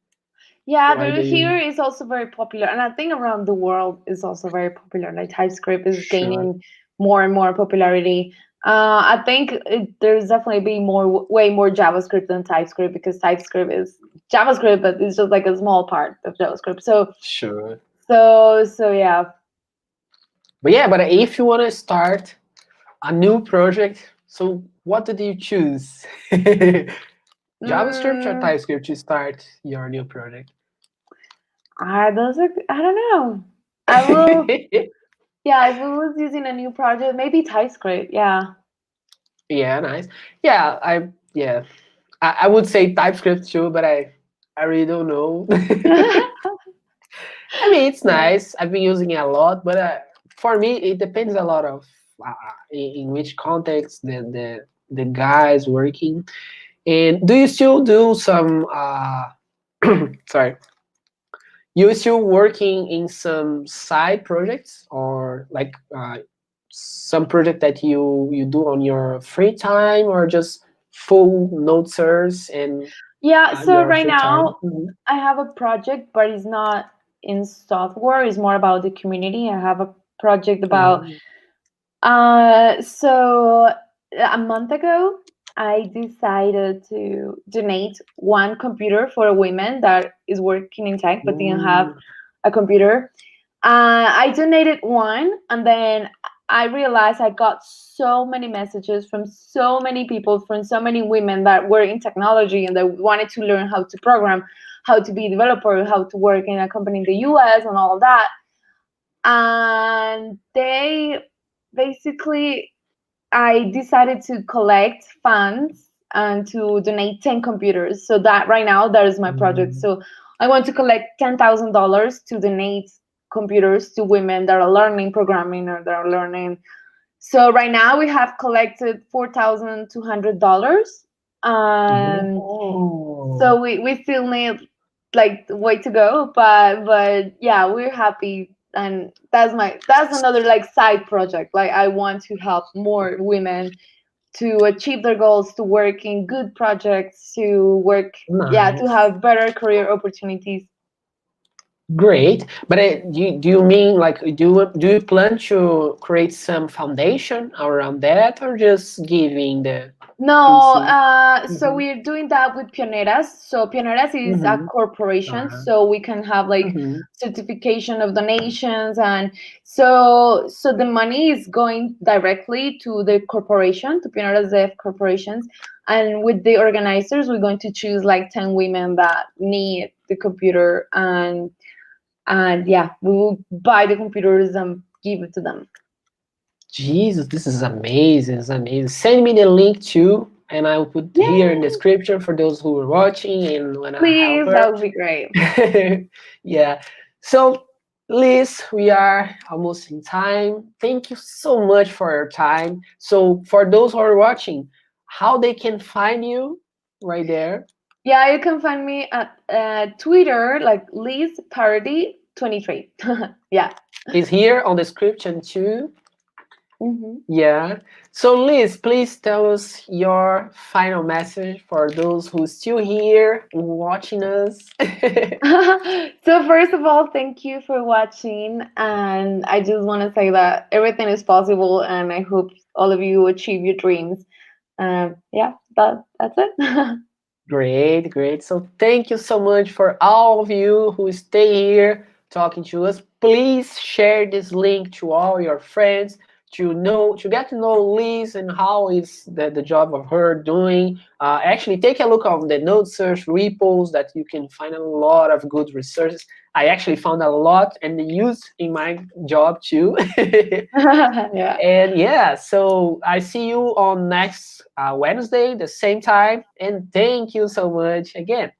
Yeah, Why the do here you? is also very popular, and I think around the world is also very popular. Like TypeScript is Sure. gaining more and more popularity. I think there's definitely being way more JavaScript than TypeScript because TypeScript is JavaScript, but it's just like a small part of JavaScript. Sure. So yeah. But yeah, but if you want to start a new project, so what did you choose? JavaScript or Mm, TypeScript to start your new project? I don't know. I will. Yeah, if we was using a new project, maybe TypeScript. Yeah. Yeah, nice. Yeah, I would say TypeScript too, but I really don't know. I mean, it's Yeah. nice. I've been using it a lot, but for me, it depends a lot of in which context the guys working. And do you still do some? Sorry, you still working in some side projects or like some project that you do on your free time or just full NodeSource and Yeah, so your right free time? now I have a project, but it's not in software. It's more about the community. I have a project about Oh. so a month ago I decided to donate one computer for a woman that is working in tech but didn't have Mm. a computer. I donated one, and then I realized I got so many messages from so many people, from so many women that were in technology and they wanted to learn how to program, how to be a developer, how to work in a company in the US, and all that. And they basically, I decided to collect funds and to donate 10 computers. So that right now, that is my project. Mm. So I want to collect $10,000 to donate computers to women that are learning programming or that are learning. So right now we have collected $4,200. Oh. So we still need like way to go, but yeah, we're happy, and that's another like side project. Like I want to help more women to achieve their goals, to work in good projects, to work, yeah, to Nice. have better career opportunities. Great, but do you mean like do you plan to create some foundation around that, or just giving the No, basic? so we're doing that with Pioneras. So Pioneras is a Mm-hmm. corporation, Uh-huh. so we can have like Mm-hmm. certification of donations, and so the money is going directly to the corporation, to Pioneras Dev corporations, and with the organizers, we're going to choose like 10 women that need the computer, and yeah, we will buy the computers and give it to them. Jesus, this is amazing. It's amazing. Send me the link too, and I will put here in the Yay! description for those who are watching and wanna help Please, her. that would be great. Yeah. So, Liz, we are almost in time. Thank you so much for your time. So, for those who are watching, how they can find you right there? Yeah, you can find me at Twitter, like Liz Parody 23. Yeah. Is here on the description too. Mm-hmm. Yeah. So, Liz, please tell us your final message for those who are still here watching us. So first of all, thank you for watching, and I just want to say that everything is possible, and I hope all of you achieve your dreams. Yeah, that's it. Great, great. So thank you so much for all of you who stay here talking to us. Please share this link to all your friends to get to know Liz and how is the job of her doing. Actually, take a look on the NodeSource repos that you can find a lot of good resources. I actually found a lot and used in my job too. Yeah. And yeah, so I see you on next Wednesday, the same time. And thank you so much again.